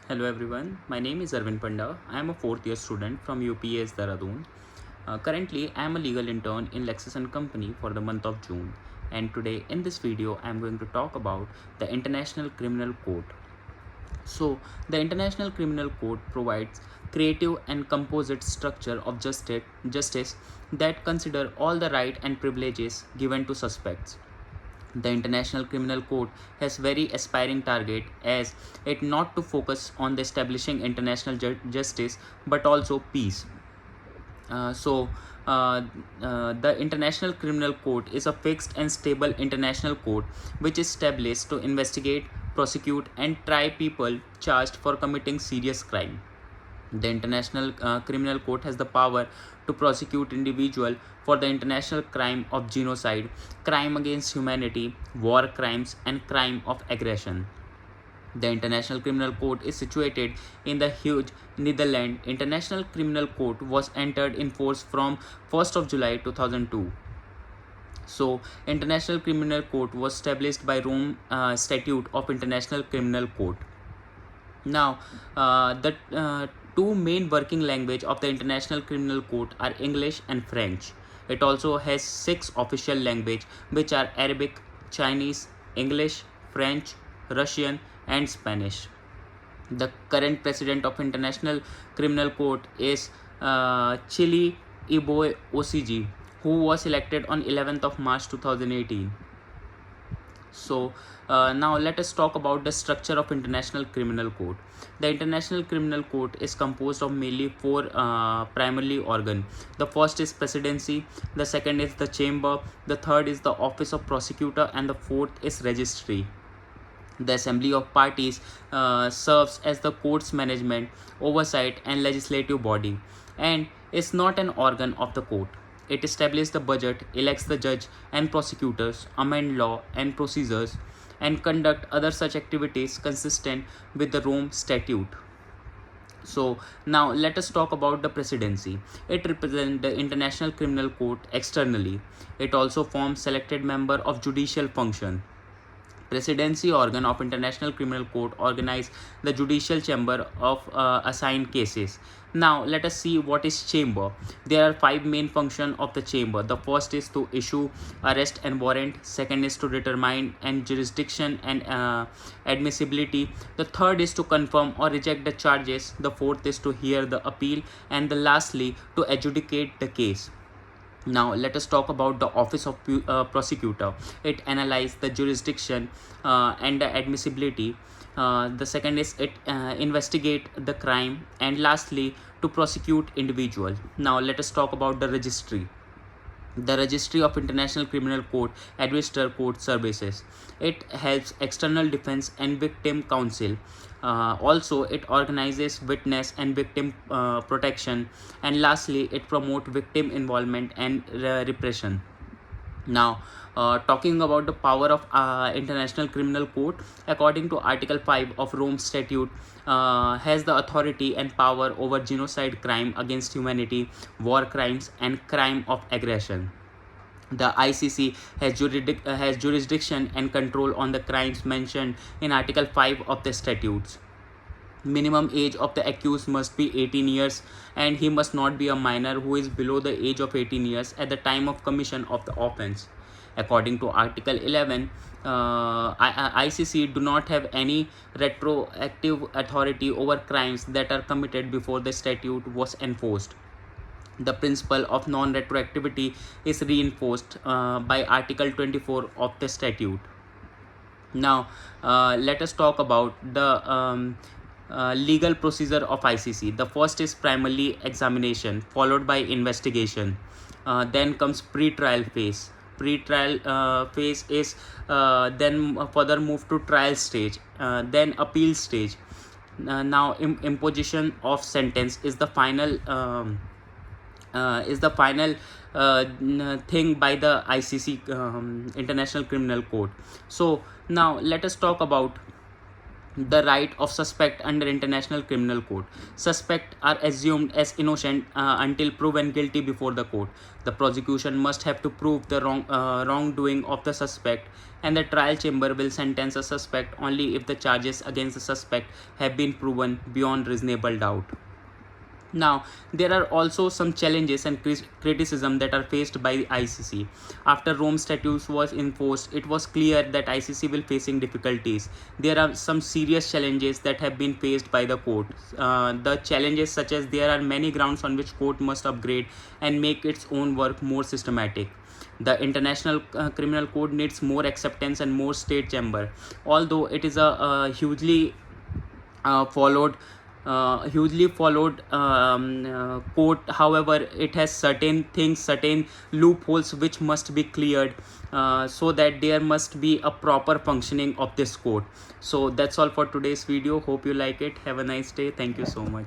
Hello everyone, my name is Arvind Panda. I am a fourth year student from UPS Dehradun. Currently, I am a legal intern in Lexus & Company for the month of June. And today in this video, I am going to talk about the International Criminal Code. So, the International Criminal Code provides creative and composite structure of justice that consider all the right and privileges given to suspects. The International Criminal Court has very aspiring target as it not to focus on the establishing international justice but also peace. Uh, so, uh, the International Criminal Court is a fixed and stable international court which is established to investigate, prosecute, and try people charged for committing serious crime. The International Criminal Court has the power to prosecute individual for the international crime of genocide, crime against humanity, war crimes, and crime of aggression. The International Criminal Court is situated in the huge Netherlands. International Criminal Court was entered in force from 1st of July 2002. So, International Criminal Court was established by Rome Statute of International Criminal Court. Now, the two main working language of the International Criminal Court are English and French. It also has six official language which are Arabic, Chinese, English, French, Russian, and Spanish. The current president of International Criminal Court is Chili Ibo Osiji, who was elected on 11th of March 2018. So now let us talk about the structure of International Criminal Court. The International Criminal Court is composed of mainly four primarily organ. The first is presidency, the second is the chamber, the third is the office of prosecutor, and the fourth is registry. The Assembly of Parties serves as the court's management, oversight, and legislative body, and is not an organ of the court. It establishes the budget, elects the judge and prosecutors, amend law and procedures, and conduct other such activities consistent with the Rome Statute. So now let us talk about the presidency. It represents the International Criminal Court externally. It also forms selected member of judicial function. Presidency organ of International Criminal Court organize the judicial chamber of assigned cases. Now let us see what is chamber. There are five main functions of the chamber. The first is to issue arrest and warrant. Second is to determine and jurisdiction and admissibility. The third is to confirm or reject the charges. The fourth is to hear the appeal, and the lastly to adjudicate the case. Now let us talk about the office of prosecutor. It analyzes the jurisdiction and the admissibility. The second is it investigate the crime, and lastly to prosecute individual. Now let us talk about the registry. The Registry of International Criminal Court administers court services. It helps external defense and victim counsel. Also, it organizes witness and victim protection. And lastly, it promotes victim involvement and repression. Now, talking about the power of International Criminal Court, according to Article 5 of Rome Statute, has the authority and power over genocide, crime against humanity, war crimes, and crime of aggression. The ICC has jurisdiction and control on the crimes mentioned in Article 5 of the statutes. Minimum age of the accused must be 18 years, and he must not be a minor who is below the age of 18 years at the time of commission of the offense. According to Article 11, ICC do not have any retroactive authority over crimes that are committed before the statute was enforced. The principle of non-retroactivity is reinforced by Article 24 of the statute. Now, let us talk about the legal procedure of ICC. The first is primarily examination, followed by investigation. Then comes pre-trial phase. Pre-trial phase is then further move to trial stage, then appeal stage. Now, imposition of sentence is the final. Thing by the ICC International Criminal Court. So now let us talk about the right of suspect under international criminal court. Suspect are assumed as innocent until proven guilty before the court. The prosecution must have to prove the wrongdoing of the suspect, and the trial chamber will sentence a suspect only if the charges against the suspect have been proven beyond reasonable doubt. Now, there are also some challenges and criticism that are faced by the ICC. After Rome Statute was enforced, it was clear that ICC will facing difficulties. There are some serious challenges that have been faced by the court. The challenges such as there are many grounds on which court must upgrade and make its own work more systematic. The International Criminal Code needs more acceptance and more state chamber. Although it is a followed hugely followed court, however it has certain things, certain loopholes which must be cleared, so that there must be a proper functioning of this court. So that's all for today's video. Hope you like it. Have a nice day. Thank you so much.